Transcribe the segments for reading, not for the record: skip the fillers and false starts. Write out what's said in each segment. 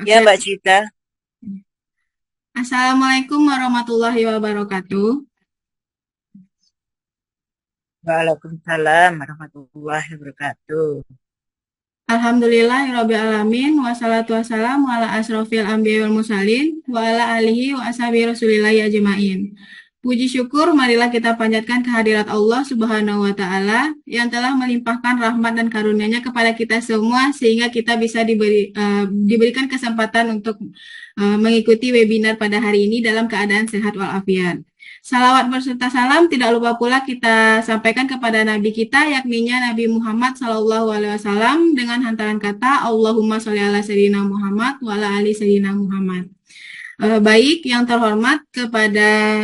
Ya, Oke. Mbak Cita. Assalamualaikum warahmatullahi wabarakatuh. Waalaikumsalam warahmatullahi wabarakatuh. Alhamdulillahirrabbilalamin. Wassalatu wassalamu ala asrofil anbiya wal mursalin. Wa ala alihi wa ashabi rasulillahi ajma'in. Puji syukur marilah kita panjatkan kehadirat Allah Subhanahu wa taala yang telah melimpahkan rahmat dan karunia-Nya kepada kita semua sehingga kita bisa diberikan kesempatan untuk mengikuti webinar pada hari ini dalam keadaan sehat walafiat. Salawat berserta salam tidak lupa pula kita sampaikan kepada Nabi kita yakninya Nabi Muhammad Sallallahu Alaihi Wasallam dengan hantaran kata Allahumma sholli ala Sayyidina Muhammad wa ala ali Sayyidina Muhammad. Baik yang terhormat kepada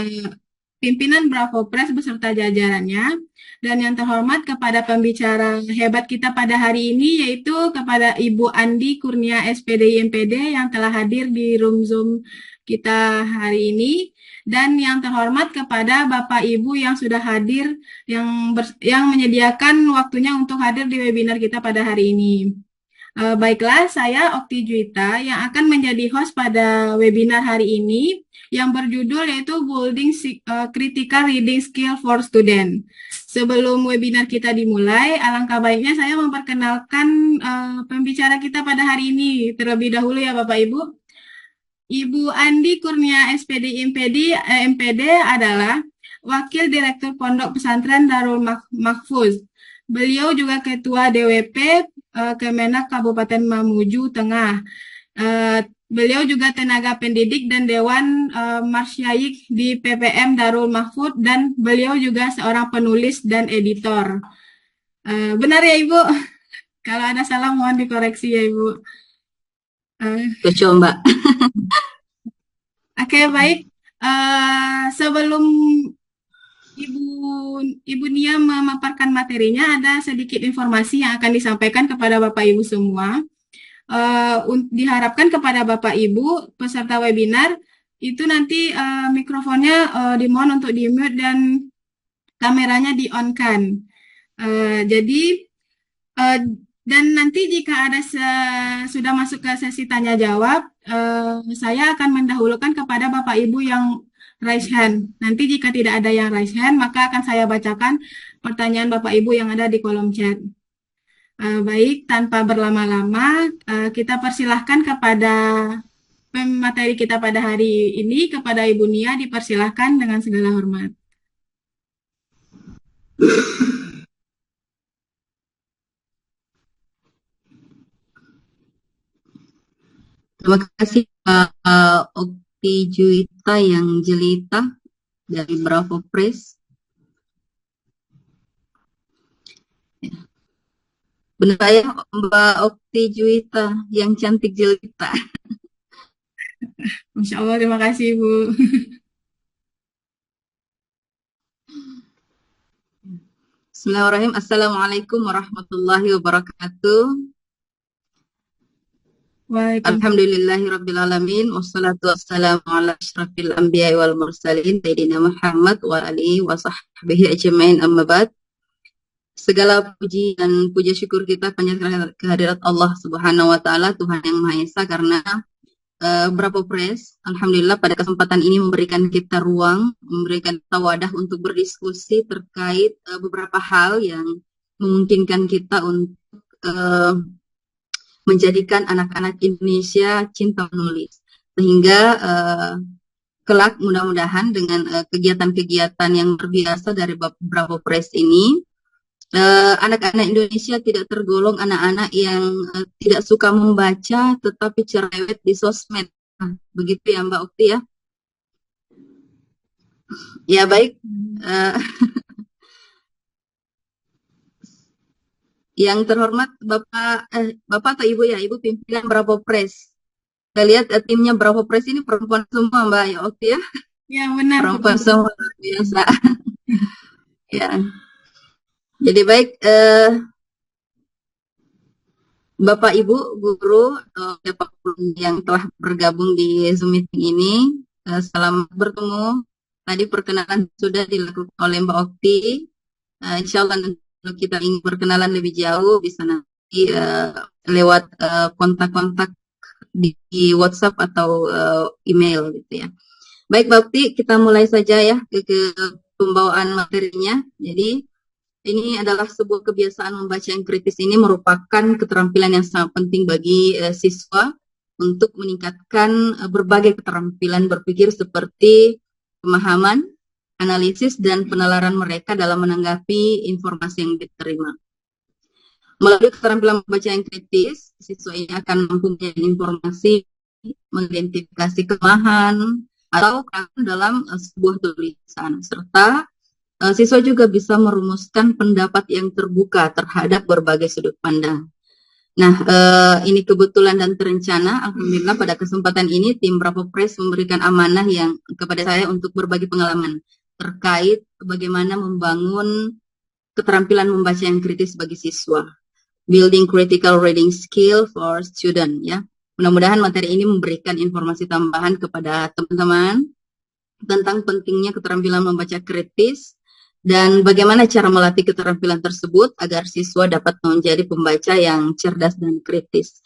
pimpinan Bravo Press beserta jajarannya dan yang terhormat kepada pembicara hebat kita pada hari ini yaitu kepada Ibu Andi Kurnia SPD IMPD yang telah hadir di room Zoom kita hari ini dan yang terhormat kepada Bapak Ibu yang sudah hadir yang menyediakan waktunya untuk hadir di webinar kita pada hari ini. Baiklah, saya Okti Juwita yang akan menjadi host pada webinar hari ini yang berjudul yaitu Critical Reading Skill for Student. Sebelum webinar kita dimulai, alangkah baiknya saya memperkenalkan pembicara kita pada hari ini terlebih dahulu ya Bapak Ibu. Ibu Andi Kurnia SPD MPD adalah Wakil Direktur Pondok Pesantren Darul Mahfuz. Beliau juga Ketua DWP Kemenak Kabupaten Mamuju Tengah. Beliau juga tenaga pendidik dan Dewan Marsyayikh di PPM Darul Mahfuz dan beliau juga seorang penulis dan editor. Benar ya Ibu? Kalau ada salah mohon dikoreksi ya Ibu. Betul, Mbak. Oke, baik. Sebelum Ibu Ibu Nia memaparkan materinya, ada sedikit informasi yang akan disampaikan kepada Bapak Ibu semua. Diharapkan kepada Bapak Ibu peserta webinar itu nanti mikrofonnya dimohon untuk di-mute dan kameranya di-on-kan. Jadi dan nanti jika ada sudah masuk ke sesi tanya jawab, saya akan mendahulukan kepada Bapak Ibu yang raise hand. Nanti jika tidak ada yang raise hand, maka akan saya bacakan pertanyaan Bapak Ibu yang ada di kolom chat. Baik, tanpa berlama-lama, kita persilahkan kepada pemateri kita pada hari ini, kepada Ibu Nia, dipersilahkan dengan segala hormat. Terima kasih Pak Okti Juwita yang jelita dari Bravo Press. Benar saya Mbak Okti Juwita yang cantik jelita. Masya Allah, terima kasih Ibu. Bismillahirrahmanirrahim. Assalamualaikum warahmatullahi wabarakatuh. Alhamdulillahirrabbilalamin. Wassalatu wassalamu ala asyrafil anbiya wal mursalin Sayyidina Muhammad wa alihi wa sahbihi ajmain amma ba'd. Segala puji dan puja syukur kita panjatkan kehadirat Allah Subhanahu wa taala, Tuhan yang Maha Esa, karena Bravo Press alhamdulillah pada kesempatan ini memberikan kita ruang, memberikan kita wadah untuk berdiskusi terkait beberapa hal yang memungkinkan kita untuk menjadikan anak-anak Indonesia cinta menulis, sehingga kelak mudah-mudahan dengan kegiatan-kegiatan yang luar biasa dari Bravo Press ini, anak-anak Indonesia tidak tergolong anak-anak yang tidak suka membaca tetapi cerewet di sosmed. Begitu ya Mbak Okti ya? Ya baik. Yang terhormat Bapak atau Ibu ya, Ibu pimpinan Bravo Press. Kita lihat timnya Bravo Press ini perempuan semua Mbak ya Okti ya? Ya benar. Perempuan semua biasa. Ya. Jadi baik, Bapak Ibu guru atau siapapun yang telah bergabung di Zoom meeting ini, selamat bertemu. Tadi perkenalan sudah dilakukan oleh Mbak Okti. Insya Allah nanti kalau kita ingin berkenalan lebih jauh bisa nanti lewat kontak-kontak di WhatsApp atau email gitu ya. Baik, Bakti, kita mulai saja ya ke pembawaan materinya. Jadi ini adalah sebuah kebiasaan membaca yang kritis, ini merupakan keterampilan yang sangat penting bagi siswa untuk meningkatkan berbagai keterampilan berpikir seperti pemahaman, analisis, dan penalaran mereka dalam menanggapi informasi yang diterima. Melalui keterampilan membaca yang kritis, siswa ini akan mampu mencari informasi, mengidentifikasi kelemahan, atau dalam sebuah tulisan, serta siswa juga bisa merumuskan pendapat yang terbuka terhadap berbagai sudut pandang. Nah, ini kebetulan dan terencana. Alhamdulillah pada kesempatan ini tim Bravo Press memberikan amanah yang kepada saya untuk berbagi pengalaman terkait bagaimana membangun keterampilan membaca yang kritis bagi siswa. Building critical reading skill for student, ya. Mudah-mudahan materi ini memberikan informasi tambahan kepada teman-teman tentang pentingnya keterampilan membaca kritis dan bagaimana cara melatih keterampilan tersebut agar siswa dapat menjadi pembaca yang cerdas dan kritis.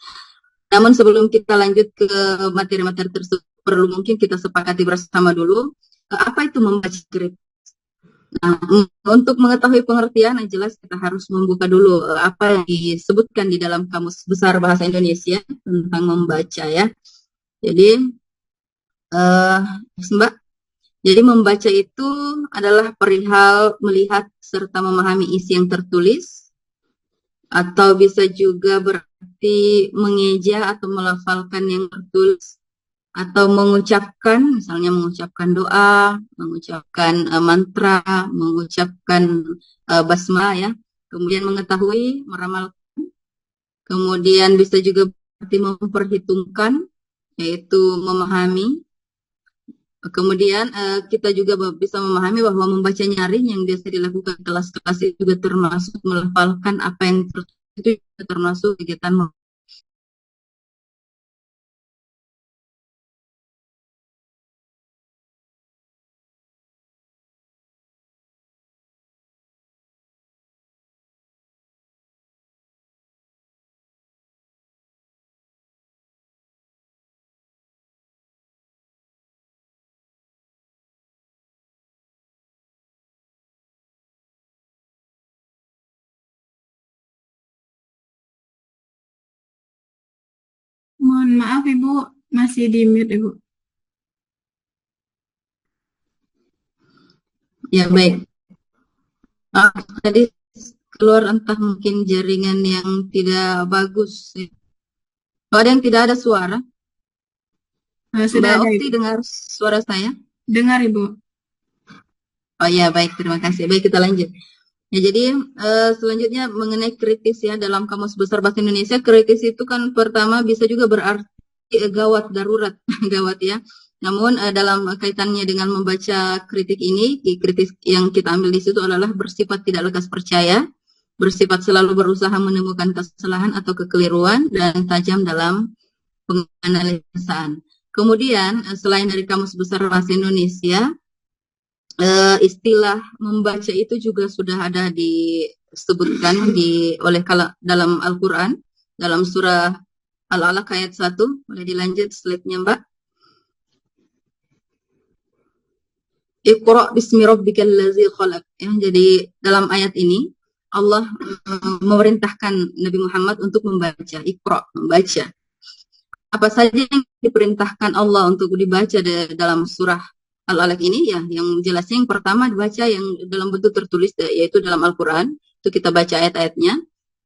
Namun sebelum kita lanjut ke materi-materi tersebut, perlu mungkin kita sepakati bersama dulu apa itu membaca kritis. Nah, untuk mengetahui pengertian yang jelas kita harus membuka dulu apa yang disebutkan di dalam Kamus Besar Bahasa Indonesia tentang membaca, ya. Jadi, Mbak, jadi membaca itu adalah perihal melihat serta memahami isi yang tertulis, atau bisa juga berarti mengeja atau melafalkan yang tertulis, atau mengucapkan, misalnya mengucapkan doa, mengucapkan mantra, mengucapkan basmalah, ya. Kemudian mengetahui, meramalkan, kemudian bisa juga berarti memperhitungkan, yaitu memahami. Kemudian kita juga bisa memahami bahwa membaca nyaring yang biasa dilakukan kelas-kelas itu juga termasuk melafalkan apa yang tertulis, itu juga termasuk kegiatan. Mohon maaf Ibu, masih di mute Ibu. Ya, baik. Tadi keluar entah mungkin jaringan yang tidak bagus. Kalau ada yang tidak ada suara, Sudah Mbak ada Okti Ibu. dengar suara saya? Dengar Ibu. Oh ya, baik, terima kasih. Baik, kita lanjut. Ya, jadi selanjutnya mengenai kritis, ya, dalam Kamus Besar Bahasa Indonesia, kritis itu kan pertama bisa juga berarti gawat, darurat, gawat, ya. Namun dalam kaitannya dengan membaca kritik ini, kritis yang kita ambil di situ adalah bersifat tidak lekas percaya, bersifat selalu berusaha menemukan kesalahan atau kekeliruan, dan tajam dalam penganalisaan. Kemudian selain dari Kamus Besar Bahasa Indonesia, istilah membaca itu juga sudah ada disebutkan oleh dalam Al-Quran, dalam surah Al-Alaq ayat 1. Boleh dilanjut slide-nya, Mbak. Iqra bismi rabbikal ladzi khalaq. Ya, jadi dalam ayat ini Allah memerintahkan Nabi Muhammad untuk membaca, Iqra, membaca. Apa saja yang diperintahkan Allah untuk dibaca dalam surah Al-Alaq ini, ya, yang jelasnya yang pertama dibaca yang dalam bentuk tertulis, yaitu dalam Al-Quran, itu kita baca ayat-ayatnya.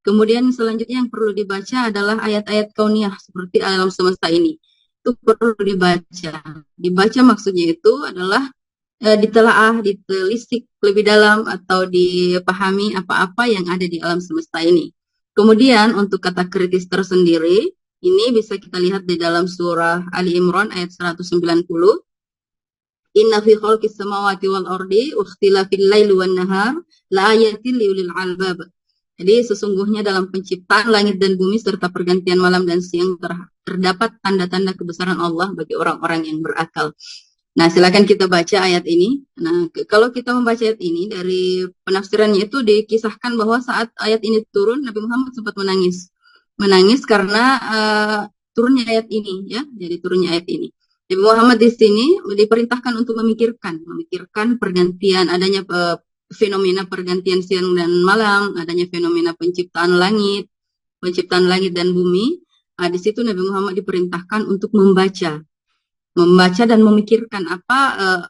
Kemudian selanjutnya yang perlu dibaca adalah ayat-ayat kauniyah seperti alam semesta ini. Itu perlu dibaca. Dibaca maksudnya itu adalah ditelaah, ditelisik lebih dalam, atau dipahami apa-apa yang ada di alam semesta ini. Kemudian untuk kata kritis tersendiri, ini bisa kita lihat di dalam surah Ali Imran ayat 190. Inna fi khalqis samawati wal ardi wa ikhtilafil laili wan nahar la ayatin liulil albab. Jadi sesungguhnya dalam penciptaan langit dan bumi serta pergantian malam dan siang terdapat tanda-tanda kebesaran Allah bagi orang-orang yang berakal. Nah, silakan kita baca ayat ini. Nah, kalau kita membaca ayat ini, dari penafsirannya itu dikisahkan bahwa saat ayat ini turun, Nabi Muhammad sempat menangis. Menangis karena turunnya ayat ini ya. Jadi turunnya ayat ini. Nabi Muhammad di sini diperintahkan untuk memikirkan pergantian adanya fenomena pergantian siang dan malam, adanya fenomena penciptaan langit dan bumi. Di situ Nabi Muhammad diperintahkan untuk membaca dan memikirkan apa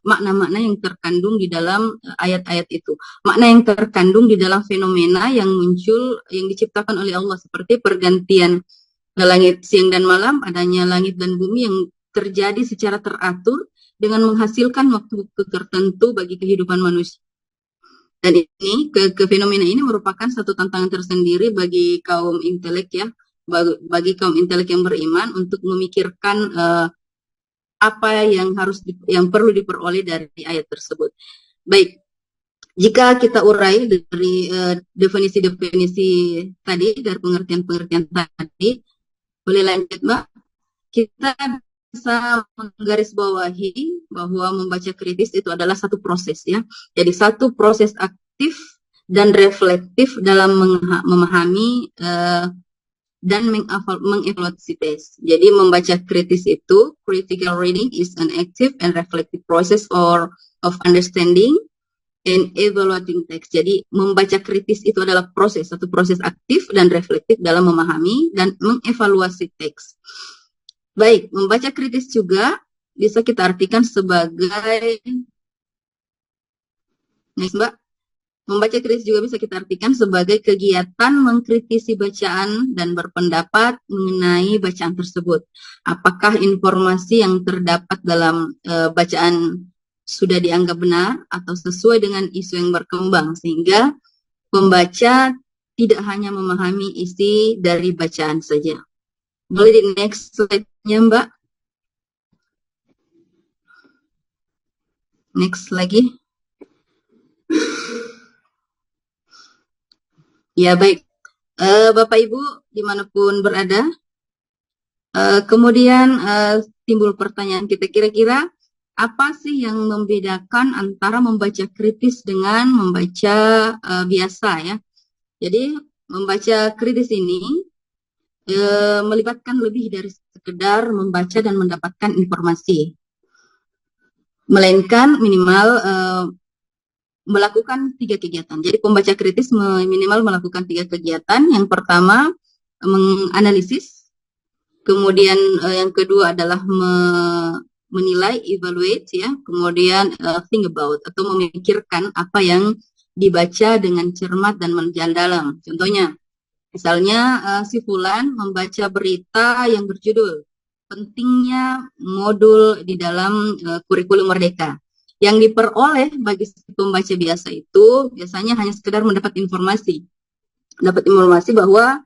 makna-makna yang terkandung di dalam ayat-ayat itu. Makna yang terkandung di dalam fenomena yang muncul, yang diciptakan oleh Allah, seperti pergantian langit siang dan malam, adanya langit dan bumi yang terjadi secara teratur dengan menghasilkan waktu-waktu tertentu bagi kehidupan manusia. Dan ini fenomena ini merupakan satu tantangan tersendiri bagi kaum intelek ya, bagi kaum intelek yang beriman untuk memikirkan apa yang perlu diperoleh dari ayat tersebut. Baik, jika kita urai dari definisi-definisi tadi, dari pengertian-pengertian tadi, boleh lanjut Mbak. Kita bisa menggarisbawahi bahwa membaca kritis itu adalah satu proses ya. Jadi satu proses aktif dan reflektif dalam memahami dan mengevaluasi teks. Jadi membaca kritis itu, critical reading is an active and reflective process of understanding and evaluating text. Jadi membaca kritis itu adalah satu proses aktif dan reflektif dalam memahami dan mengevaluasi teks. Baik, membaca kritis juga bisa kita artikan sebagai, next Mbak, membaca kritis juga bisa kita artikan sebagai kegiatan mengkritisi bacaan dan berpendapat mengenai bacaan tersebut. Apakah informasi yang terdapat dalam bacaan sudah dianggap benar atau sesuai dengan isu yang berkembang, sehingga pembaca tidak hanya memahami isi dari bacaan saja. Boleh di next slide-nya Mbak. Next lagi. Ya baik, Bapak Ibu dimanapun berada, kemudian timbul pertanyaan kita, kira-kira apa sih yang membedakan antara membaca kritis dengan membaca biasa ya? Jadi membaca kritis ini melibatkan lebih dari sekedar membaca dan mendapatkan informasi, melainkan minimal melakukan 3 kegiatan. Jadi pembaca kritis minimal melakukan 3 kegiatan. Yang pertama menganalisis, kemudian yang kedua adalah menilai, evaluate ya, kemudian think about atau memikirkan apa yang dibaca dengan cermat dan mendalam. Contohnya, misalnya si Fulan membaca berita yang berjudul pentingnya modul di dalam kurikulum Merdeka. Yang diperoleh bagi pembaca biasa itu biasanya hanya sekedar mendapat informasi bahwa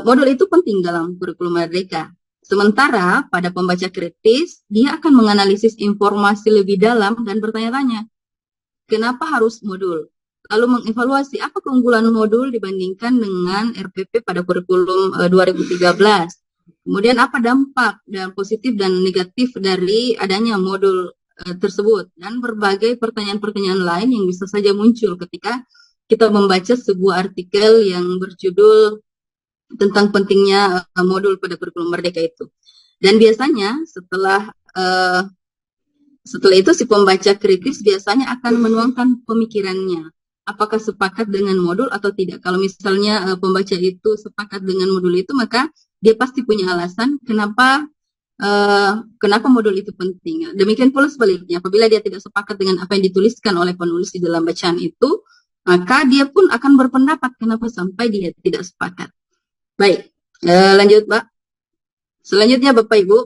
modul itu penting dalam kurikulum Merdeka. Sementara pada pembaca kritis, dia akan menganalisis informasi lebih dalam dan bertanya-tanya, kenapa harus modul? Lalu mengevaluasi apa keunggulan modul dibandingkan dengan RPP pada kurikulum 2013. Kemudian apa dampak dan positif dan negatif dari adanya modul tersebut, dan berbagai pertanyaan-pertanyaan lain yang bisa saja muncul ketika kita membaca sebuah artikel yang berjudul tentang pentingnya modul pada kurikulum Merdeka itu. Dan biasanya setelah itu si pembaca kritis biasanya akan menuangkan pemikirannya, apakah sepakat dengan modul atau tidak. Kalau misalnya pembaca itu sepakat dengan modul itu, maka dia pasti punya alasan kenapa modul itu penting. Demikian pula sebaliknya, apabila dia tidak sepakat dengan apa yang dituliskan oleh penulis di dalam bacaan itu, maka dia pun akan berpendapat kenapa sampai dia tidak sepakat. Baik, lanjut Pak. Selanjutnya Bapak Ibu,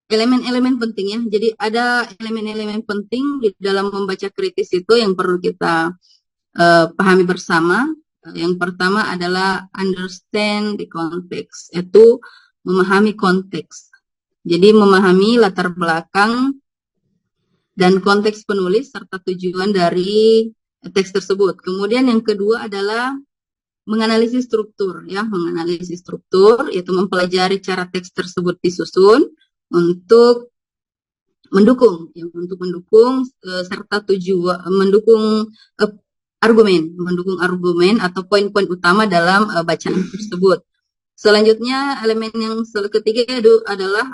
elemen-elemen penting ya. Jadi ada elemen-elemen penting di dalam membaca kritis itu yang perlu kita pahami bersama. Yang pertama adalah understand the context, yaitu memahami konteks. Jadi memahami latar belakang dan konteks penulis serta tujuan dari teks tersebut. Kemudian yang kedua adalah menganalisis struktur ya, yaitu mempelajari cara teks tersebut disusun untuk mendukung serta mendukung argumen atau poin-poin utama dalam bacaan tersebut. Selanjutnya elemen yang ketiga itu adalah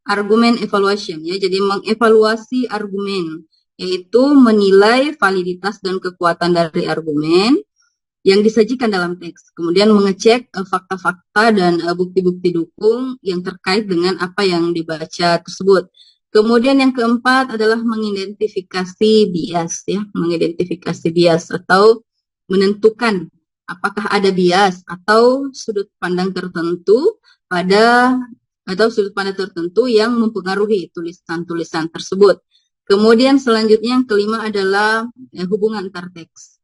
argumen evaluation ya. Jadi mengevaluasi argumen, yaitu menilai validitas dan kekuatan dari argumen yang disajikan dalam teks. Kemudian mengecek fakta-fakta dan bukti-bukti dukung yang terkait dengan apa yang dibaca tersebut. Kemudian yang keempat adalah mengidentifikasi bias ya, mengidentifikasi bias atau menentukan apakah ada bias atau sudut pandang tertentu yang mempengaruhi tulisan-tulisan tersebut. Kemudian selanjutnya yang kelima adalah hubungan antar teks.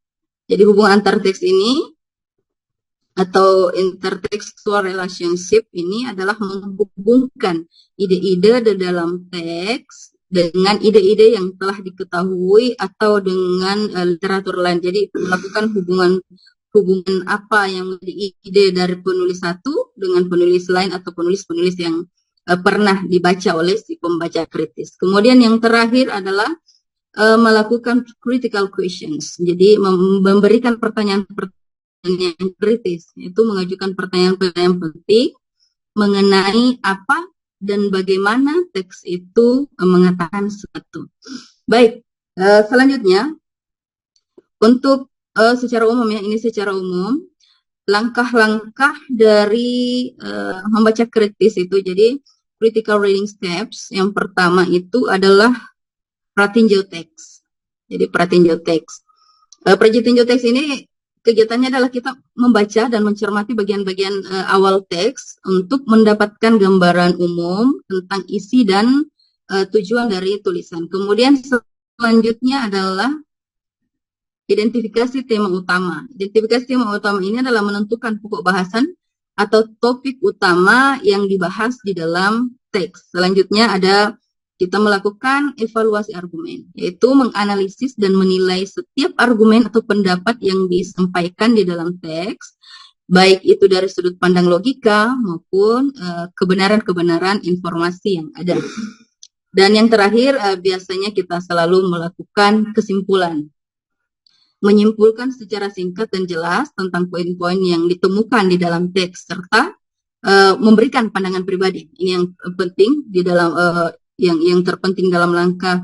Jadi hubungan antar teks ini atau intertextual relationship ini adalah menghubungkan ide-ide di dalam teks dengan ide-ide yang telah diketahui atau dengan literatur lain. Jadi melakukan hubungan apa yang menjadi ide dari penulis satu dengan penulis lain atau penulis-penulis yang pernah dibaca oleh si pembaca kritis. Kemudian yang terakhir adalah melakukan critical questions. Jadi memberikan pertanyaan-pertanyaan yang kritis, yaitu mengajukan pertanyaan-pertanyaan penting mengenai apa dan bagaimana teks itu mengatakan sesuatu. Baik, selanjutnya untuk secara umum ya, ini secara umum langkah-langkah dari membaca kritis itu. Jadi critical reading steps yang pertama itu adalah pratinjau teks. Jadi pratinjau teks. Pratinjau teks ini kegiatannya adalah kita membaca dan mencermati bagian-bagian awal teks untuk mendapatkan gambaran umum tentang isi dan tujuan dari tulisan. Kemudian selanjutnya adalah identifikasi tema utama. Identifikasi tema utama ini adalah menentukan pokok bahasan atau topik utama yang dibahas di dalam teks. Selanjutnya ada kita melakukan evaluasi argumen, yaitu menganalisis dan menilai setiap argumen atau pendapat yang disampaikan di dalam teks, baik itu dari sudut pandang logika maupun kebenaran-kebenaran informasi yang ada. Dan yang terakhir, biasanya kita selalu melakukan kesimpulan, menyimpulkan secara singkat dan jelas tentang poin-poin yang ditemukan di dalam teks, serta memberikan pandangan pribadi. Ini yang penting di dalam yang terpenting dalam langkah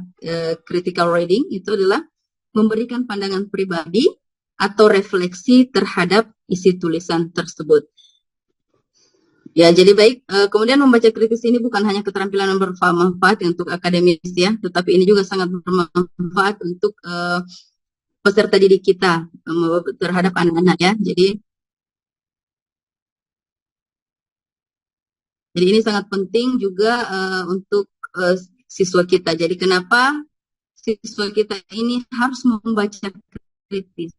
critical reading itu adalah memberikan pandangan pribadi atau refleksi terhadap isi tulisan tersebut. Ya, jadi baik. Kemudian membaca kritis ini bukan hanya keterampilan yang bermanfaat untuk akademis ya, tetapi ini juga sangat bermanfaat untuk peserta didik kita terhadap anak-anak ya. Jadi ini sangat penting juga untuk siswa kita. Jadi kenapa siswa kita ini harus membaca kritis?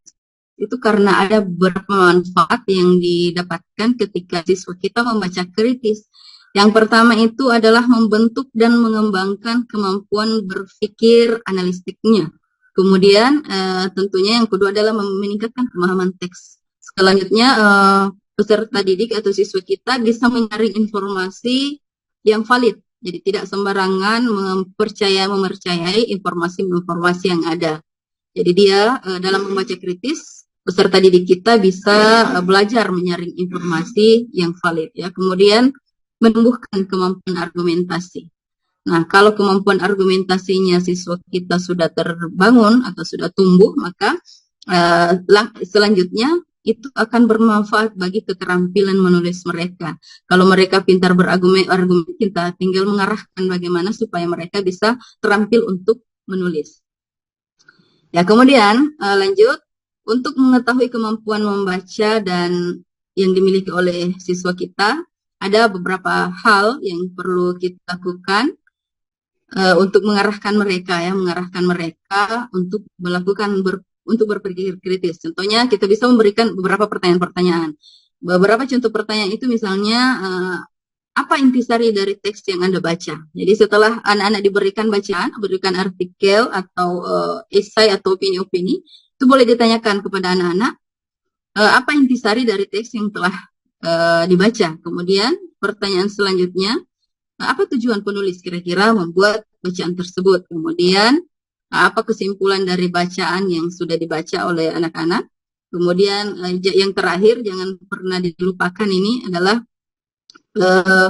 Itu karena ada beberapa manfaat yang didapatkan ketika siswa kita membaca kritis. Yang pertama itu adalah membentuk dan mengembangkan kemampuan berpikir analitiknya. Kemudian tentunya yang kedua adalah meningkatkan pemahaman teks. Selanjutnya peserta didik atau siswa kita bisa menyaring informasi yang valid. Jadi tidak sembarangan mempercayai informasi-informasi yang ada. Jadi dia dalam membaca kritis, peserta didik kita bisa belajar menyaring informasi yang valid ya. Kemudian menumbuhkan kemampuan argumentasi. Nah, kalau kemampuan argumentasinya siswa kita sudah terbangun atau sudah tumbuh, maka selanjutnya itu akan bermanfaat bagi keterampilan menulis mereka. Kalau mereka pintar berargumen, kita tinggal mengarahkan bagaimana supaya mereka bisa terampil untuk menulis. Ya, kemudian lanjut, untuk mengetahui kemampuan membaca dan yang dimiliki oleh siswa kita, ada beberapa hal yang perlu kita lakukan untuk mengarahkan mereka untuk melakukan untuk berpikir kritis. Contohnya kita bisa memberikan beberapa pertanyaan-pertanyaan. Beberapa contoh pertanyaan itu misalnya apa intisari dari teks yang Anda baca? Jadi setelah anak-anak diberikan bacaan, berikan artikel atau esai atau opini-opini, itu boleh ditanyakan kepada anak-anak apa intisari dari teks yang telah dibaca. Kemudian pertanyaan selanjutnya, apa tujuan penulis kira-kira membuat bacaan tersebut? Kemudian apa kesimpulan dari bacaan yang sudah dibaca oleh anak-anak? Kemudian yang terakhir jangan pernah dilupakan ini adalah eh,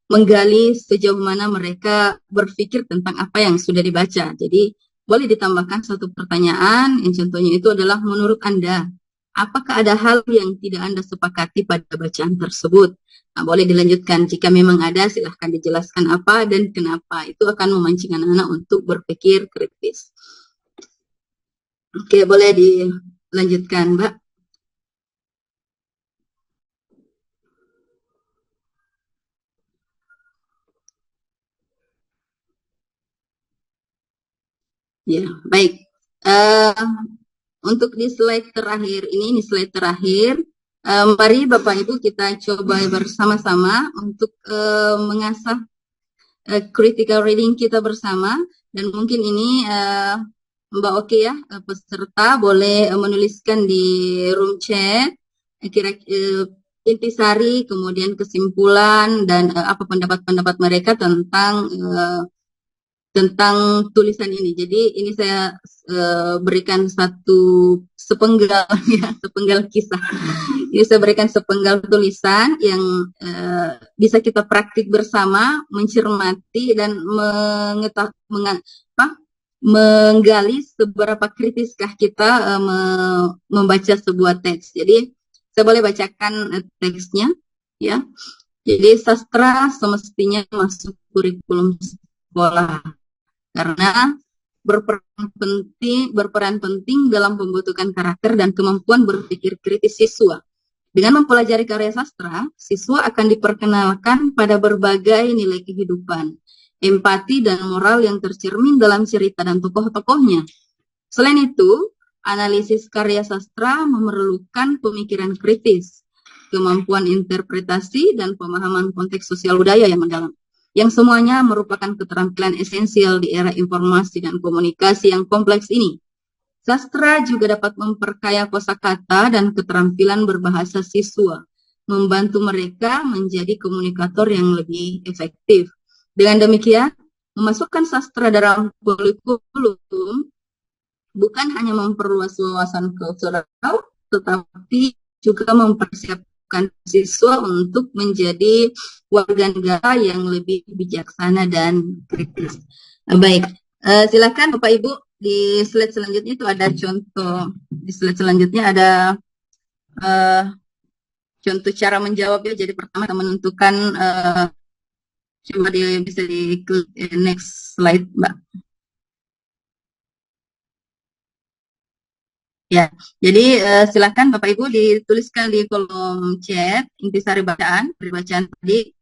menggali sejauh mana mereka berpikir tentang apa yang sudah dibaca. Jadi boleh ditambahkan satu pertanyaan, yang contohnya itu adalah menurut Anda, apakah ada hal yang tidak Anda sepakati pada bacaan tersebut? Nah, boleh dilanjutkan. Jika memang ada, silahkan dijelaskan apa dan kenapa. Itu akan memancing anak-anak untuk berpikir kritis. Oke, boleh dilanjutkan, Mbak. Ya, baik. Eh, untuk di slide terakhir ini slide terakhir. Mari Bapak Ibu kita coba bersama-sama untuk mengasah critical reading kita bersama, dan mungkin ini Mbak Oki ya, peserta boleh menuliskan di room chat kira-kira intisari, kemudian kesimpulan dan apa pendapat-pendapat mereka tentang tulisan ini. Jadi ini saya berikan satu sepenggal ya, sepenggal kisah. Ini saya berikan sepenggal tulisan yang bisa kita praktik bersama, mencermati dan menggali seberapa kritiskah kita membaca sebuah teks. Jadi saya boleh bacakan teksnya ya. Jadi sastra semestinya masuk kurikulum sekolah karena berperan penting dalam pembentukan karakter dan kemampuan berpikir kritis siswa. Dengan mempelajari karya sastra, siswa akan diperkenalkan pada berbagai nilai kehidupan, empati dan moral yang tercermin dalam cerita dan tokoh-tokohnya. Selain itu, analisis karya sastra memerlukan pemikiran kritis, kemampuan interpretasi dan pemahaman konteks sosial budaya yang mendalam, yang semuanya merupakan keterampilan esensial di era informasi dan komunikasi yang kompleks ini. Sastra juga dapat memperkaya kosakata dan keterampilan berbahasa siswa, membantu mereka menjadi komunikator yang lebih efektif. Dengan demikian, memasukkan sastra dalam kurikulum bukan hanya memperluas wawasan kultural, tetapi juga mempersiapkan siswa untuk menjadi warga negara yang lebih bijaksana dan kritis. Baik, silakan Bapak Ibu, di slide selanjutnya itu ada contoh. Di slide selanjutnya ada contoh cara menjawabnya. Jadi pertama kita menentukan, coba bisa di next slide, Mbak. Ya, jadi silakan Bapak Ibu dituliskan di kolom chat intisari bacaan, bacaan tadi.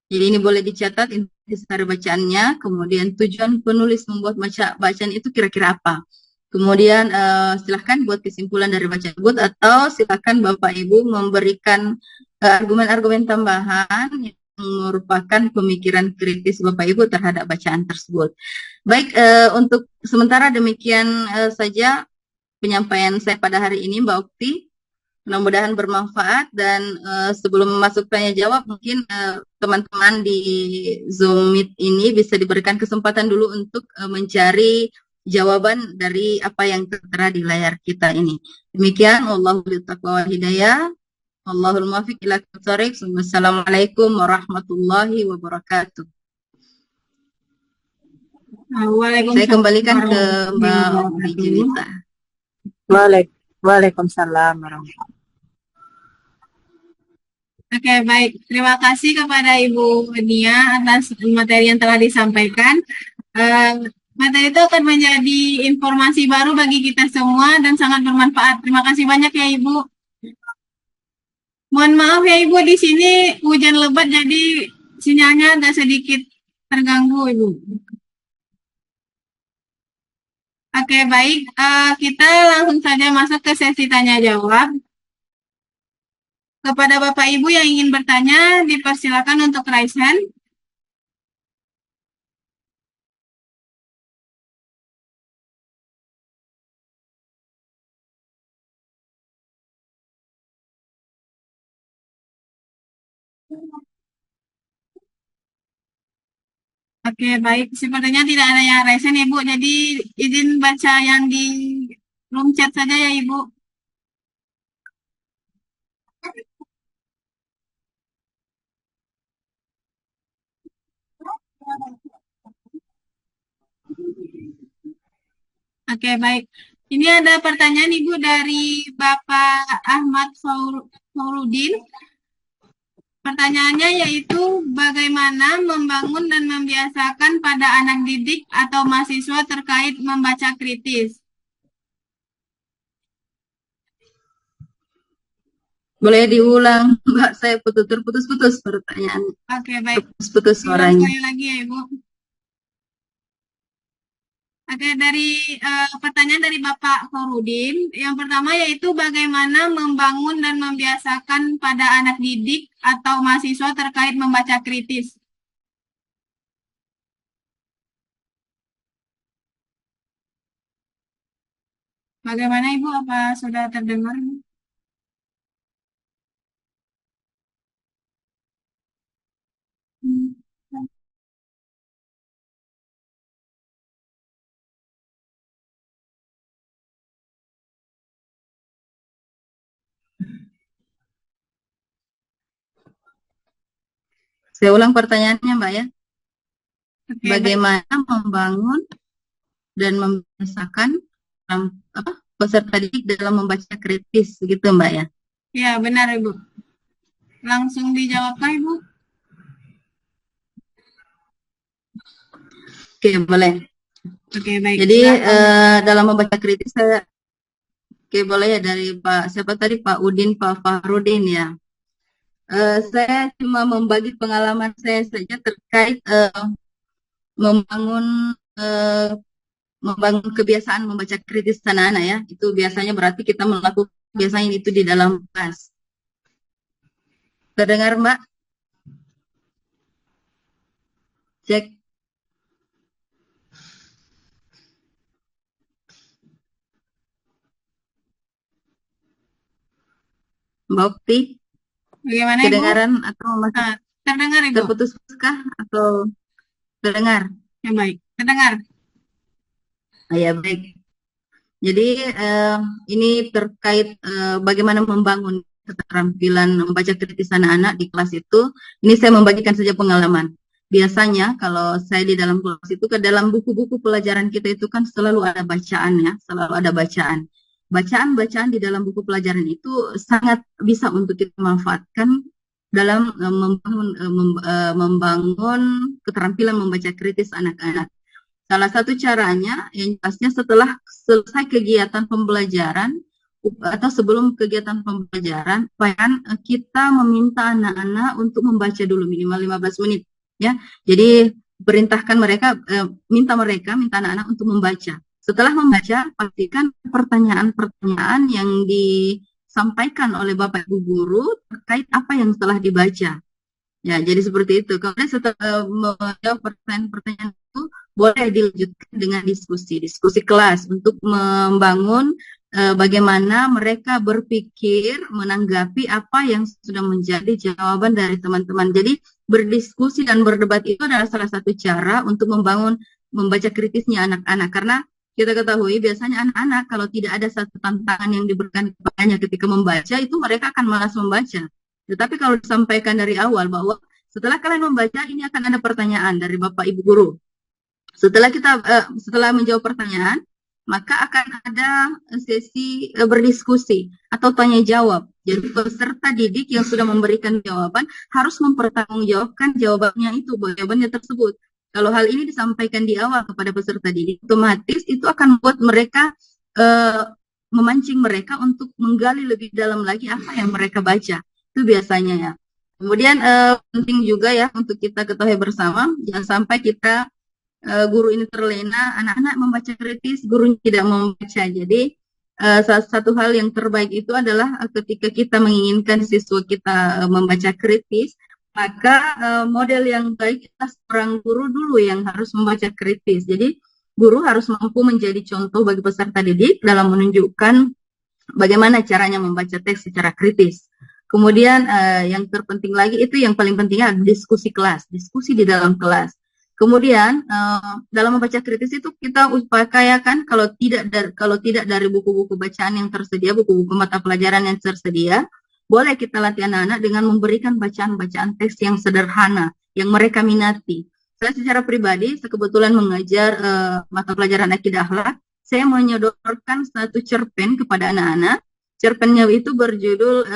Jadi ini boleh dicatat intisari bacaannya, kemudian tujuan penulis membuat bacaan itu kira-kira apa. Kemudian silakan buat kesimpulan dari bacaan tersebut, atau silakan Bapak Ibu memberikan argumen-argumen tambahan yang merupakan pemikiran kritis Bapak Ibu terhadap bacaan tersebut. Baik, untuk sementara demikian saja penyampaian saya pada hari ini, Mbak Okti. Mudah-mudahan bermanfaat, dan sebelum masuk tanya jawab, mungkin teman-teman di Zoom Meet ini bisa diberikan kesempatan dulu untuk mencari jawaban dari apa yang tertera di layar kita ini. Demikian, wallahul taqwa wal hidayah. Wallahul muwaffiq ila aqwamit thoriq. Wassalamualaikum warahmatullahi wabarakatuh. Saya kembalikan ke Mbak Okti Jelita. Waalaikumsalam warahmatullahi. Oke, baik. Terima kasih kepada Ibu Nia atas materi yang telah disampaikan. Materi itu akan menjadi informasi baru bagi kita semua dan sangat bermanfaat. Terima kasih banyak ya Ibu. Mohon maaf ya Ibu, di sini hujan lebat jadi sinyalnya agak sedikit terganggu Ibu. Oke, baik. Kita langsung saja masuk ke sesi tanya jawab. Kepada Bapak Ibu yang ingin bertanya, dipersilakan untuk raise hand. Oke, baik. Sepertinya tidak ada yang raise hand, Ibu. Jadi izin baca yang di room chat saja ya, Ibu. Oke, baik. Ini ada pertanyaan Ibu dari Bapak Ahmad Faurudin. Pertanyaannya yaitu bagaimana membangun dan membiasakan pada anak didik atau mahasiswa terkait membaca kritis. Boleh diulang, Mbak? Saya terputus-putus pertanyaannya. Oke, baik. Terputus-putus Diulang suaranya. sekali lagi ya, Ibu. Oke, dari pertanyaan dari Bapak Khorudin, yang pertama yaitu bagaimana membangun dan membiasakan pada anak didik atau mahasiswa terkait membaca kritis. Bagaimana Ibu? Apa sudah terdengar? Hmm. Saya ulang pertanyaannya, Mbak ya. Oke, Bagaimana membangun dan membiasakan peserta didik dalam membaca kritis, begitu Mbak ya? ya benar Ibu. Langsung dijawabkan Ibu. Oke, boleh. Oke, baik. Jadi dalam membaca kritis saya, oke boleh ya, dari Pak siapa tadi, Pak Udin, Pak Fahrudin ya. Saya cuma membagi pengalaman saya saja terkait membangun kebiasaan membaca kritis anak-anak ya. Itu biasanya berarti kita melakukan biasanya itu di dalam kelas. Terdengar Mbak? Cek. Mbak Okti, Bagaimana Ibu? kedengaran atau masih Terdengar Ibu. terputus-putus kah atau terdengar? Ya baik, terdengar. Ya baik. Jadi ini terkait bagaimana membangun keterampilan membaca kritis anak-anak di kelas itu. Ini saya membagikan saja pengalaman. Biasanya kalau saya di dalam kelas itu, ke dalam buku-buku pelajaran kita itu kan selalu ada bacaan ya, selalu ada bacaan. Bacaan-bacaan di dalam buku pelajaran itu sangat bisa untuk kita manfaatkan dalam membangun keterampilan membaca kritis anak-anak. Salah satu caranya yang jelasnya setelah selesai kegiatan pembelajaran atau sebelum kegiatan pembelajaran, kita meminta anak-anak untuk membaca dulu minimal 15 menit ya. Jadi perintahkan mereka, minta anak-anak untuk membaca. Setelah membaca, pastikan pertanyaan-pertanyaan yang disampaikan oleh Bapak Ibu guru terkait apa yang telah dibaca. Ya, jadi seperti itu. Kemudian setelah menjawab pertanyaan-pertanyaan itu, boleh dilanjutkan dengan diskusi kelas untuk membangun bagaimana mereka berpikir menanggapi apa yang sudah menjadi jawaban dari teman-teman. Jadi berdiskusi dan berdebat itu adalah salah satu cara untuk membangun membaca kritisnya anak-anak, karena kita ketahui biasanya anak-anak kalau tidak ada satu tantangan yang diberikan kepadanya ketika membaca, itu mereka akan malas membaca. Tetapi kalau disampaikan dari awal bahwa setelah kalian membaca ini akan ada pertanyaan dari Bapak Ibu guru. Setelah menjawab pertanyaan, maka akan ada sesi berdiskusi atau tanya jawab. Jadi peserta didik yang sudah memberikan jawaban harus mempertanggungjawabkan jawabannya tersebut. Kalau hal ini disampaikan di awal kepada peserta didik, otomatis itu akan membuat mereka memancing mereka untuk menggali lebih dalam lagi apa yang mereka baca. Itu biasanya ya. Kemudian penting juga ya untuk kita ketahui bersama, jangan sampai kita guru ini terlena, anak-anak membaca kritis, gurunya tidak membaca. Jadi salah satu hal yang terbaik itu adalah ketika kita menginginkan siswa kita membaca kritis, maka model yang baik kita seorang guru dulu yang harus membaca kritis. Jadi guru harus mampu menjadi contoh bagi peserta didik dalam menunjukkan bagaimana caranya membaca teks secara kritis. Kemudian yang terpenting lagi itu yang paling pentingnya diskusi kelas, diskusi di dalam kelas. Kemudian dalam membaca kritis itu kita upayakan kalau tidak dari buku-buku bacaan yang tersedia, buku-buku mata pelajaran yang tersedia, boleh kita latih anak-anak dengan memberikan bacaan-bacaan teks yang sederhana, yang mereka minati. saya secara pribadi, saya kebetulan mengajar mata pelajaran akidah akhlak. Saya menyodorkan satu cerpen kepada anak-anak. Cerpennya itu berjudul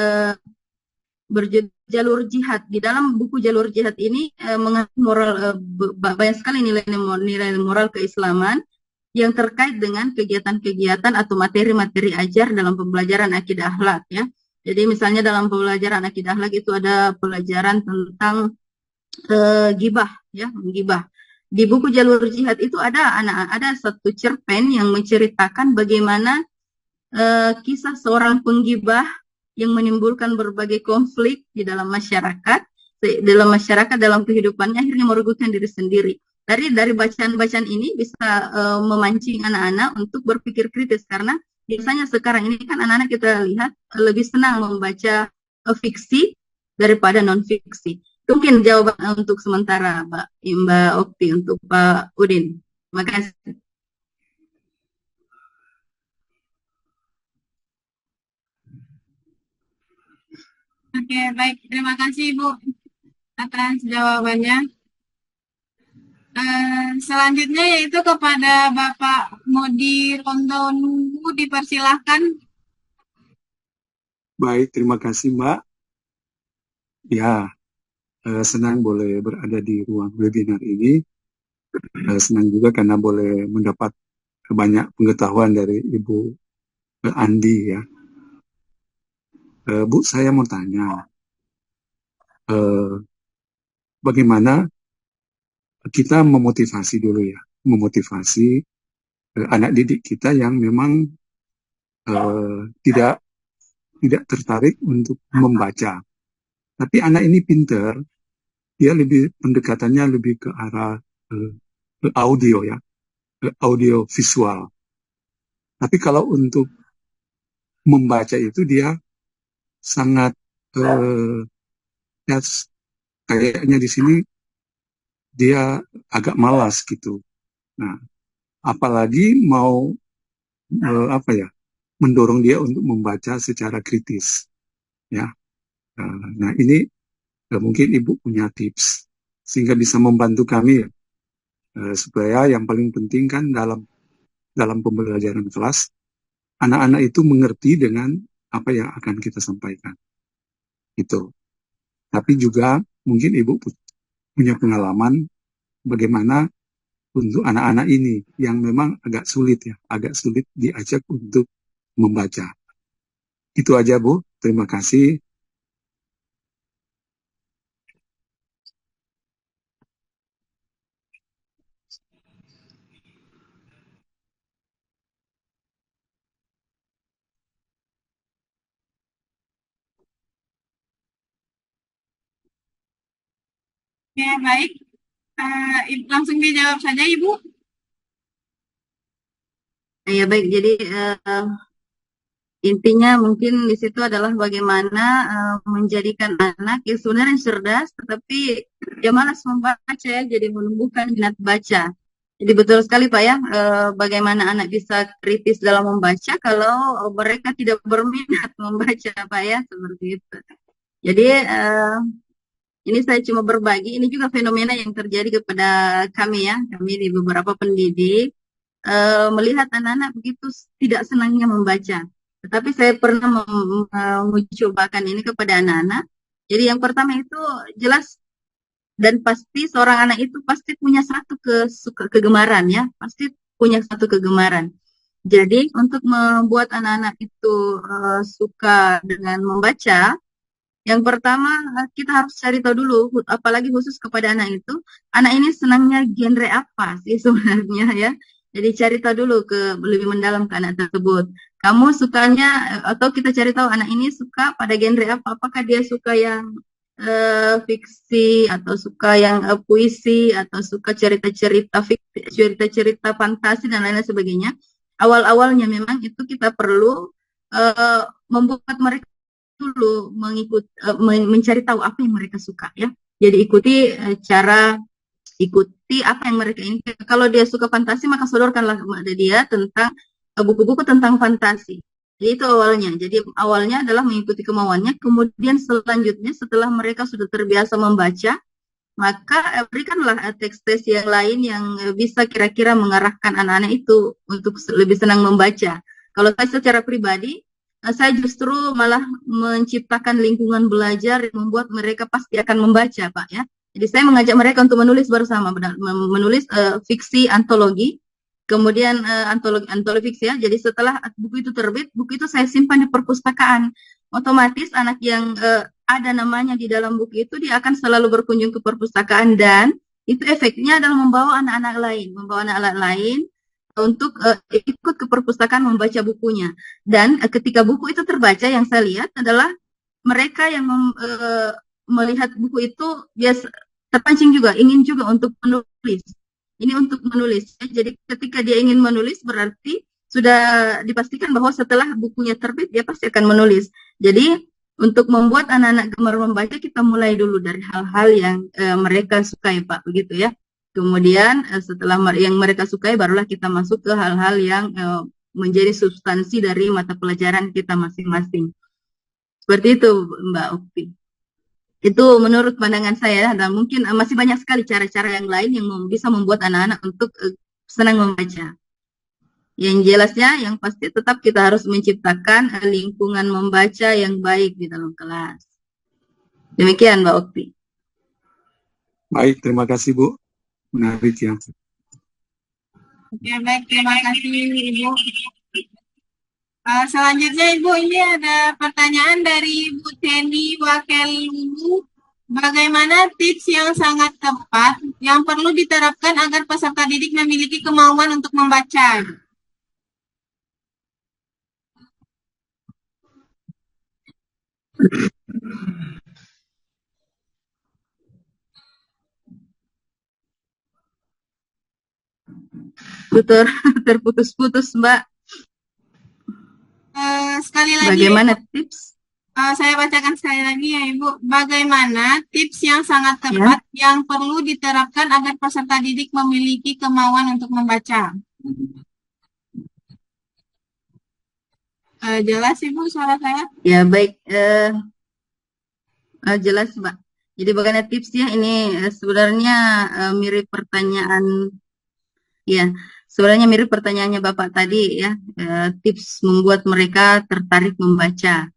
Jalur Jihad. Di dalam buku Jalur Jihad ini mengandung moral, banyak sekali nilai moral keislaman yang terkait dengan kegiatan-kegiatan atau materi-materi ajar dalam pembelajaran akidah akhlak, ya. Jadi misalnya dalam pembelajaran akidah akhlak itu ada pelajaran tentang gibah, ya, gibah. Di buku Jalur Jihad itu ada satu cerpen yang menceritakan bagaimana kisah seorang penggibah yang menimbulkan berbagai konflik di dalam masyarakat, dalam kehidupannya akhirnya merugikan diri sendiri. Dari bacaan-bacaan ini bisa memancing anak-anak untuk berpikir kritis, karena biasanya sekarang ini kan anak-anak kita lihat lebih senang membaca fiksi daripada non fiksi. Mungkin jawaban untuk sementara Mbak Okti, untuk Pak Udin. Terima kasih. Oke, baik. Terima kasih Ibu atas jawabannya. Selanjutnya yaitu kepada Bapak Modi Rondonu, dipersilahkan. Baik, terima kasih Mbak. Ya, senang boleh berada di ruang webinar ini. Senang juga karena boleh mendapat banyak pengetahuan dari Ibu Andi, ya. Bu, saya mau tanya, bagaimana kita memotivasi dulu, ya, memotivasi anak didik kita yang memang tidak tertarik untuk membaca. Tapi anak ini pinter, dia pendekatannya lebih ke arah audio, ya, audio visual. Tapi kalau untuk membaca itu dia sangat ya, kayaknya di sini dia agak malas gitu. Nah, apalagi mau mendorong dia untuk membaca secara kritis, ya. Nah, ini mungkin Ibu punya tips sehingga bisa membantu kami, ya, supaya yang paling penting kan dalam pembelajaran kelas, anak-anak itu mengerti dengan apa yang akan kita sampaikan. Gitu. Tapi juga mungkin Ibu punya pengalaman bagaimana untuk anak-anak ini yang memang agak sulit diajak untuk membaca. Itu aja, Bu. Terima kasih. Oke, baik. Langsung dijawab saja Ibu. Ya, baik. Jadi intinya mungkin di situ adalah bagaimana menjadikan anak yang sebenarnya cerdas, tetapi dia malas membaca, ya, jadi menumbuhkan minat baca. Jadi betul sekali Pak, ya, bagaimana anak bisa kritis dalam membaca kalau mereka tidak berminat membaca, Pak, ya, seperti itu. Jadi ini saya cuma berbagi, ini juga fenomena yang terjadi kepada kami, ya, kami di beberapa pendidik, melihat anak-anak begitu tidak senangnya membaca. Tetapi saya pernah mencobakan ini kepada anak-anak. Jadi yang pertama itu jelas dan pasti seorang anak itu pasti punya satu kegemaran, ya, pasti punya satu kegemaran. Jadi untuk membuat anak-anak itu suka dengan membaca, yang pertama kita harus cari tahu dulu, apalagi khusus kepada anak itu, anak ini senangnya genre apa sih sebenarnya, ya. Jadi cari tahu dulu lebih mendalam ke anak tersebut. Kamu sukanya, atau kita cari tahu anak ini suka pada genre apa? Apakah dia suka yang fiksi, atau suka yang puisi, atau suka cerita-cerita fantasi dan lain-lain sebagainya. Awal-awalnya memang itu kita perlu membuat mereka dulu mencari tahu apa yang mereka suka, ya. Jadi ikuti apa yang mereka inginkan. Kalau dia suka fantasi, maka sodorkanlah kepada dia tentang buku-buku tentang fantasi. Jadi itu awalnya. Jadi awalnya adalah mengikuti kemauannya. Kemudian selanjutnya setelah mereka sudah terbiasa membaca, maka berikanlah teks-teks yang lain yang bisa kira-kira mengarahkan anak-anak itu untuk lebih senang membaca. Kalau saya secara pribadi, saya justru malah menciptakan lingkungan belajar yang membuat mereka pasti akan membaca, Pak, ya. Jadi saya mengajak mereka untuk menulis bersama, menulis fiksi antologi, kemudian antologi fiksi, ya. Jadi setelah buku itu terbit, buku itu saya simpan di perpustakaan. Otomatis anak yang ada namanya di dalam buku itu, dia akan selalu berkunjung ke perpustakaan, dan itu efeknya adalah membawa anak-anak lain untuk ikut ke perpustakaan membaca bukunya. Dan ketika buku itu terbaca, yang saya lihat adalah mereka yang melihat buku itu biasa terpancing juga, ingin juga untuk menulis. Ini untuk menulis. Jadi ketika dia ingin menulis, berarti sudah dipastikan bahwa setelah bukunya terbit, dia pasti akan menulis. Jadi untuk membuat anak-anak gemar membaca, kita mulai dulu dari hal-hal yang mereka sukai, Pak, begitu ya. Kemudian setelah yang mereka sukai, barulah kita masuk ke hal-hal yang menjadi substansi dari mata pelajaran kita masing-masing. Seperti itu, Mbak Okti. Itu menurut pandangan saya, dan mungkin masih banyak sekali cara-cara yang lain yang bisa membuat anak-anak untuk senang membaca. Yang jelasnya, yang pasti tetap kita harus menciptakan lingkungan membaca yang baik di dalam kelas. Demikian, Mbak Okti. Baik, terima kasih Bu. Menarik ya. Oke, baik, terima kasih Ibu. Selanjutnya Ibu, ini ada pertanyaan dari Ibu Teni Wakelulu. Bagaimana tips yang sangat tepat yang perlu diterapkan agar peserta didik memiliki kemauan untuk membaca? Terputus-putus, Mbak. Sekali lagi, bagaimana tips? Saya bacakan sekali lagi ya Ibu. Bagaimana tips yang sangat tepat yang perlu diterapkan agar peserta didik memiliki kemauan untuk membaca? Jelas Ibu suara saya? Ya, baik. Jelas, Mbak. Jadi bagaimana tipsnya ini sebenarnya mirip pertanyaan, ya, sebenarnya mirip pertanyaannya Bapak tadi ya, tips membuat mereka tertarik membaca.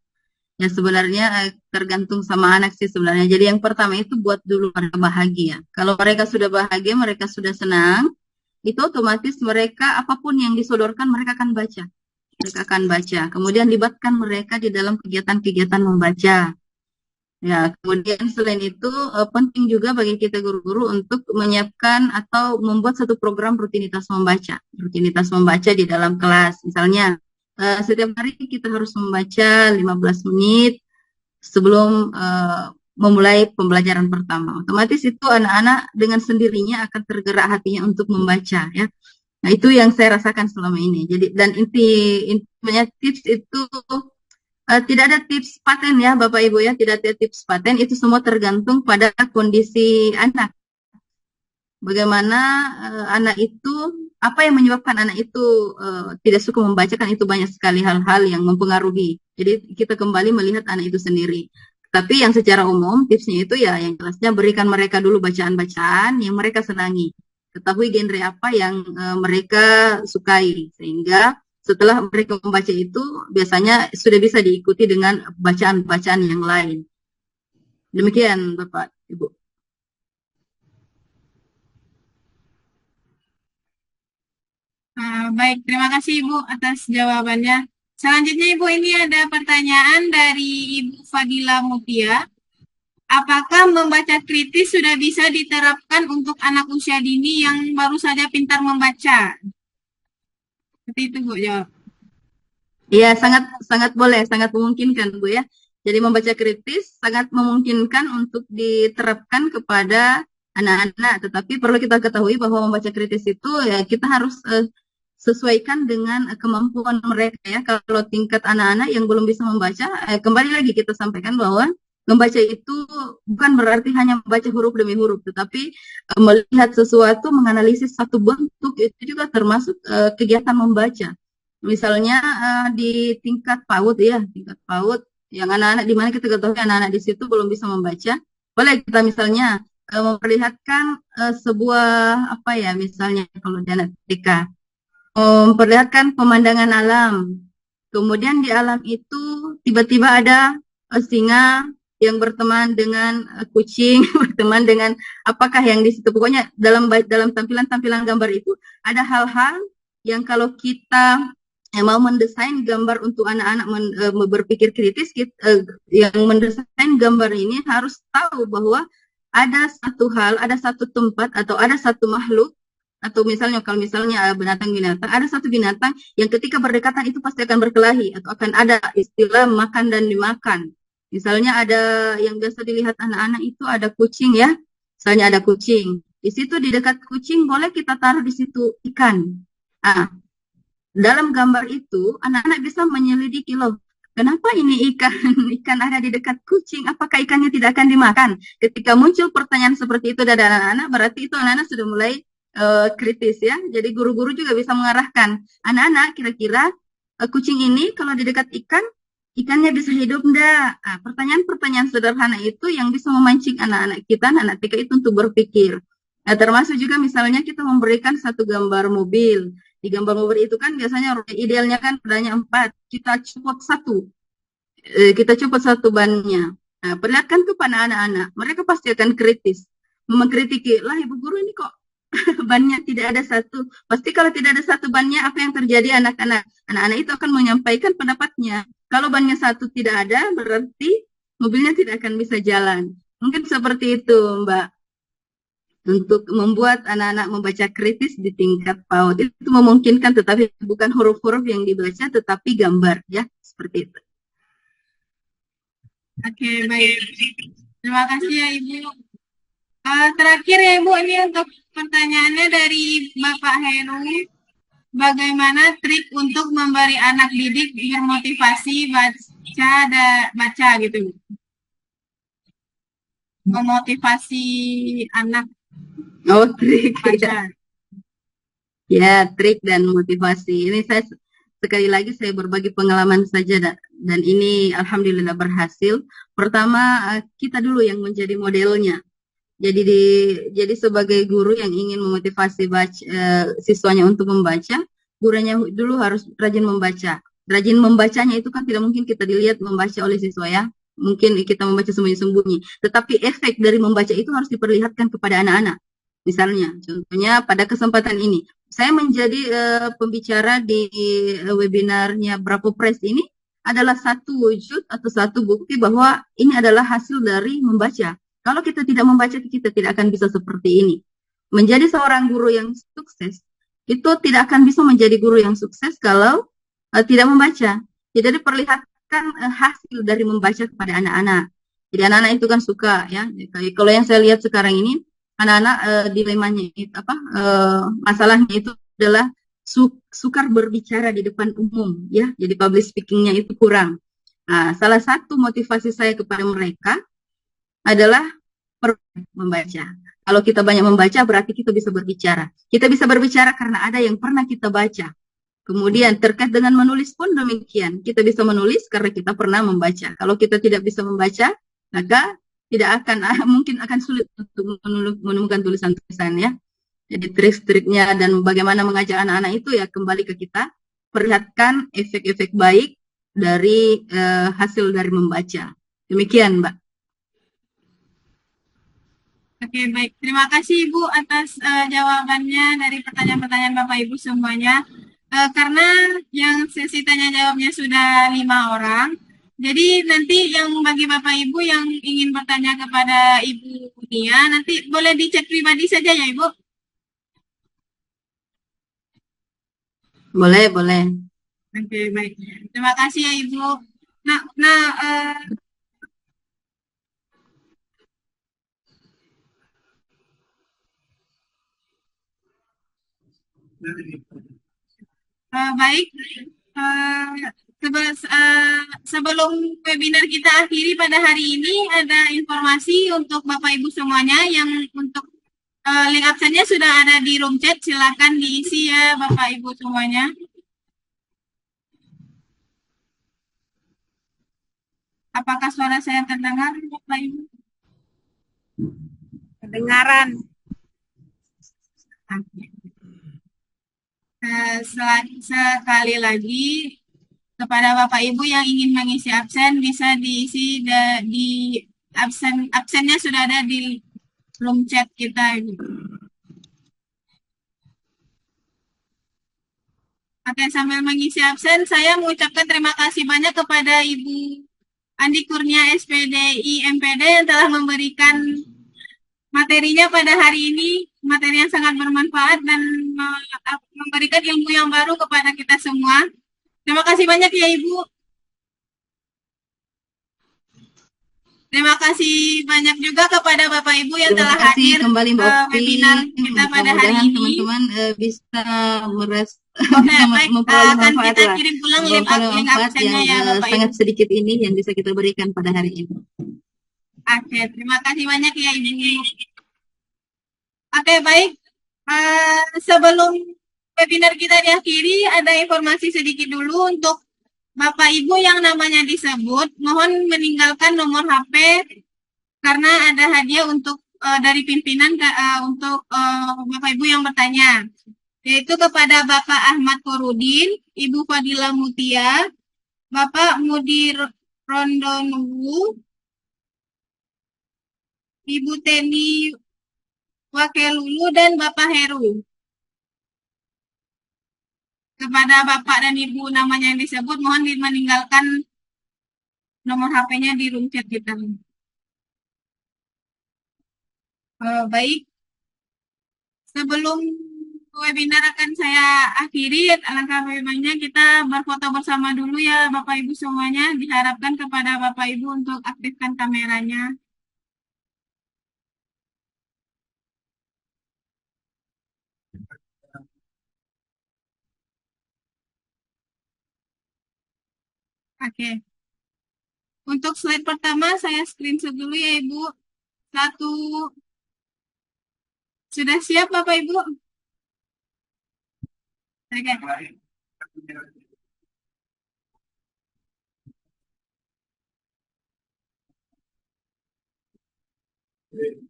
Ya sebenarnya tergantung sama anak sih sebenarnya. Jadi yang pertama itu buat dulu mereka bahagia. Kalau mereka sudah bahagia, mereka sudah senang, itu otomatis mereka apapun yang disodorkan mereka akan baca. Mereka akan baca. Kemudian libatkan mereka di dalam kegiatan-kegiatan membaca. Ya, kemudian selain itu penting juga bagi kita guru-guru untuk menyiapkan atau membuat satu program rutinitas membaca di dalam kelas. Misalnya setiap hari kita harus membaca 15 menit sebelum memulai pembelajaran pertama. Otomatis itu anak-anak dengan sendirinya akan tergerak hatinya untuk membaca ya. Nah, itu yang saya rasakan selama ini. Jadi dan intinya tips itu tidak ada tips paten ya Bapak Ibu ya, tidak ada tips paten, itu semua tergantung pada kondisi anak. Bagaimana anak itu, apa yang menyebabkan anak itu tidak suka membaca, kan itu banyak sekali hal-hal yang mempengaruhi. Jadi kita kembali melihat anak itu sendiri. Tapi yang secara umum tipsnya itu ya yang jelasnya berikan mereka dulu bacaan-bacaan yang mereka senangi. Ketahui genre apa yang mereka sukai, sehingga setelah mereka membaca itu biasanya sudah bisa diikuti dengan bacaan-bacaan yang lain. Demikian Bapak Ibu. Baik, terima kasih Ibu atas jawabannya. Selanjutnya Ibu, ini ada pertanyaan dari Ibu Fadila Mutia. Apakah membaca kritis sudah bisa diterapkan untuk anak usia dini yang baru saja pintar membaca? Seperti itu Bu, jawab. Iya, sangat boleh, sangat memungkinkan Bu ya. Jadi membaca kritis sangat memungkinkan untuk diterapkan kepada anak-anak. Tetapi perlu kita ketahui bahwa membaca kritis itu ya kita harus sesuaikan dengan kemampuan mereka ya. Kalau tingkat anak-anak yang belum bisa membaca, kembali lagi kita sampaikan bahwa membaca itu bukan berarti hanya membaca huruf demi huruf, tetapi melihat sesuatu, menganalisis satu bentuk itu juga termasuk kegiatan membaca. Misalnya di tingkat PAUD ya, tingkat PAUD yang anak-anak di mana kita ketahui anak-anak di situ belum bisa membaca, boleh kita misalnya memperlihatkan sebuah apa ya, misalnya kalau di anak TK, memperlihatkan pemandangan alam. Kemudian di alam itu tiba-tiba ada singa yang berteman dengan kucing, berteman dengan apakah yang di situ. Pokoknya dalam tampilan-tampilan gambar itu ada hal-hal yang kalau kita mau mendesain gambar untuk anak-anak berpikir kritis, yang mendesain gambar ini harus tahu bahwa ada satu hal, ada satu tempat, atau ada satu makhluk, atau misalnya kalau misalnya binatang-binatang, ada satu binatang yang ketika berdekatan itu pasti akan berkelahi atau akan ada istilah makan dan dimakan. Misalnya ada yang biasa dilihat anak-anak itu ada kucing ya, misalnya ada kucing. Di situ di dekat kucing boleh kita taruh di situ ikan. Ah, dalam gambar itu anak-anak bisa menyelidiki loh. Kenapa ini ikan ikan ada di dekat kucing? Apakah ikannya tidak akan dimakan? Ketika muncul pertanyaan seperti itu dari anak-anak, berarti itu anak-anak sudah mulai kritis ya. Jadi guru-guru juga bisa mengarahkan anak-anak kira-kira kucing ini kalau di dekat ikan, ikannya bisa hidup enggak? Nah, pertanyaan-pertanyaan sederhana itu yang bisa memancing anak-anak kita, anak TK itu untuk berpikir. Nah, termasuk juga misalnya kita memberikan satu gambar mobil. Di gambar mobil itu kan biasanya idealnya kan rodanya 4, kita copot satu, kita copot satu bannya. Nah, perlihatkan kepada anak-anak, mereka pasti akan kritis, mengkritiki, lah ibu guru ini kok bannya tidak ada satu. Pasti kalau tidak ada satu bannya, apa yang terjadi anak-anak? Anak-anak itu akan menyampaikan pendapatnya. Kalau bannya satu tidak ada, berarti mobilnya tidak akan bisa jalan. Mungkin seperti itu, Mbak. Untuk membuat anak-anak membaca kritis di tingkat PAUD itu memungkinkan, tetapi bukan huruf-huruf yang dibaca, tetapi gambar, ya, seperti itu. Oke, baik. Terima kasih ya Ibu. Terakhir ya Ibu, ini untuk pertanyaannya dari Bapak Heru. Bagaimana trik untuk memberi anak didik bermotivasi baca gitu? Memotivasi anak Oh, trik. baca. Ya, trik dan motivasi. Ini saya sekali lagi saya berbagi pengalaman saja dan ini alhamdulillah berhasil. Pertama, kita dulu yang menjadi modelnya. Jadi sebagai guru yang ingin memotivasi siswanya untuk membaca, gurunya dulu harus rajin membaca. Rajin membacanya itu kan tidak mungkin kita dilihat membaca oleh siswa ya. Mungkin kita membaca sembunyi-sembunyi. Tetapi efek dari membaca itu harus diperlihatkan kepada anak-anak. Misalnya, contohnya pada kesempatan ini, saya menjadi pembicara di webinarnya Bravo Press ini adalah satu wujud atau satu bukti bahwa ini adalah hasil dari membaca. Kalau kita tidak membaca, kita tidak akan bisa seperti ini. Menjadi seorang guru yang sukses, itu tidak akan bisa menjadi guru yang sukses kalau tidak membaca. Jadi perlihatkan hasil dari membaca kepada anak-anak. Jadi anak-anak itu kan suka ya. Kalau yang saya lihat sekarang ini, anak-anak dilemanya itu masalahnya itu adalah sukar berbicara di depan umum ya. Jadi public speakingnya itu kurang. Nah, salah satu motivasi saya kepada mereka adalah membaca. Kalau kita banyak membaca berarti kita bisa berbicara. Kita bisa berbicara karena ada yang pernah kita baca. Kemudian terkait dengan menulis pun demikian. Kita bisa menulis karena kita pernah membaca. Kalau kita tidak bisa membaca, maka tidak akan mungkin akan sulit untuk menemukan tulisan-tulisan ya. Jadi trik-triknya dan bagaimana mengajak anak-anak itu ya kembali ke kita. Perlihatkan efek-efek baik dari hasil dari membaca. Demikian, Mbak. Oke, baik. Terima kasih Ibu atas jawabannya dari pertanyaan-pertanyaan Bapak Ibu semuanya. Karena yang sesi tanya jawabnya sudah 5 orang, jadi nanti yang bagi Bapak Ibu yang ingin bertanya kepada Ibu Nia, nanti boleh di chat pribadi saja ya Ibu. Boleh, boleh. Oke, baik. Terima kasih ya Ibu. Nah, baik. Sebelum webinar kita akhiri pada hari ini, ada informasi untuk Bapak Ibu semuanya yang untuk link absennya sudah ada di room chat. Silakan diisi ya Bapak Ibu semuanya. Apakah suara saya terdengar Bapak Ibu? Dengaran. Sekali lagi, kepada Bapak Ibu yang ingin mengisi absen bisa diisi di absennya sudah ada di room chat kita. Oke, sambil mengisi absen, saya mengucapkan terima kasih banyak kepada Ibu Andi Kurnia SPDI MPD yang telah memberikan materinya pada hari ini, materi yang sangat bermanfaat dan memberikan ilmu yang baru kepada kita semua. Terima kasih banyak ya Ibu. Terima kasih banyak juga kepada Bapak Ibu yang telah hadir kembali Mbak Okti. webinar kita pada hari ini. Teman-teman bisa memperoleh akan kita kirim pulang link absennya ya Bapak sangat Ibu. sedikit ini yang bisa kita berikan pada hari ini. Oke, terima kasih banyak ya Ibu. Oke, baik. Sebelum webinar kita diakhiri, ada informasi sedikit dulu untuk Bapak Ibu yang namanya disebut, mohon meninggalkan nomor HP karena ada hadiah untuk dari pimpinan untuk Bapak Ibu yang bertanya, yaitu kepada Bapak Ahmad Korudin, Ibu Fadila Mutia, Bapak Mudir Rondonuwu, Ibu Teni Wakelulu, dan Bapak Heru. Kepada Bapak dan Ibu namanya yang disebut, mohon meninggalkan nomor HP-nya di room chat kita. Baik, sebelum webinar akan saya akhiri, alangkah baiknya kita berfoto bersama dulu ya Bapak Ibu semuanya. Diharapkan kepada Bapak Ibu untuk aktifkan kameranya. Oke. Untuk slide pertama saya screenshot dulu ya Ibu. 1. Sudah siap Bapak Ibu? Oke.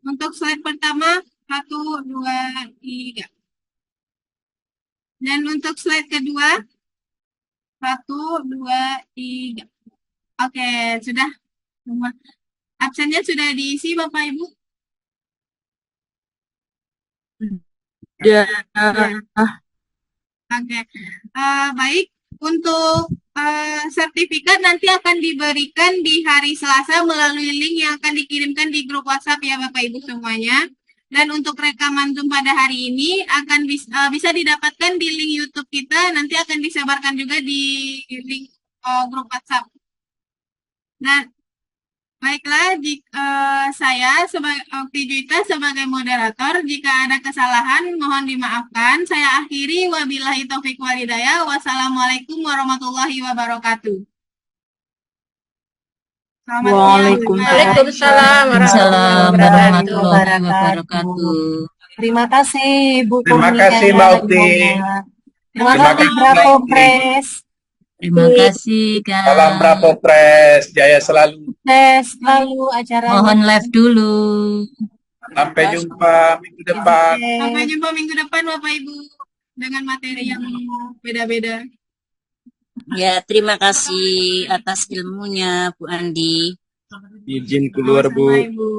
Untuk slide pertama 1, 2, 3. Dan untuk slide kedua 1, 2, 3. Oke, sudah. Absennya sudah diisi Bapak Ibu? Ya. Oke. Baik, untuk sertifikat nanti akan diberikan di hari Selasa melalui link yang akan dikirimkan di grup WhatsApp ya Bapak Ibu semuanya. Dan untuk rekaman Zoom pada hari ini akan bisa didapatkan di link YouTube kita, nanti akan disebarkan juga di link grup WhatsApp. Nah, baiklah, saya sebagai Okti Juwita sebagai moderator, jika ada kesalahan mohon dimaafkan. Saya akhiri, wabillahi taufiq walhidayah. Wassalamualaikum warahmatullahi wabarakatuh. Selamat siang. Waalaikumsalam warahmatullahi wabarakatuh. Terima kasih Bu Terima Kurnia. kasih Mbak Okti. Terima kasih Bravo Press. Terima kasih Kak. Salam Bravo Press, jaya selalu. Selalu acaranya. Mohon live dulu. Sampai jumpa minggu depan. Sampai jumpa minggu depan Bapak Ibu dengan materi yang beda-beda. Ya, terima kasih atas ilmunya Bu Andi. Izin keluar Bu. Sama-sama, Ibu.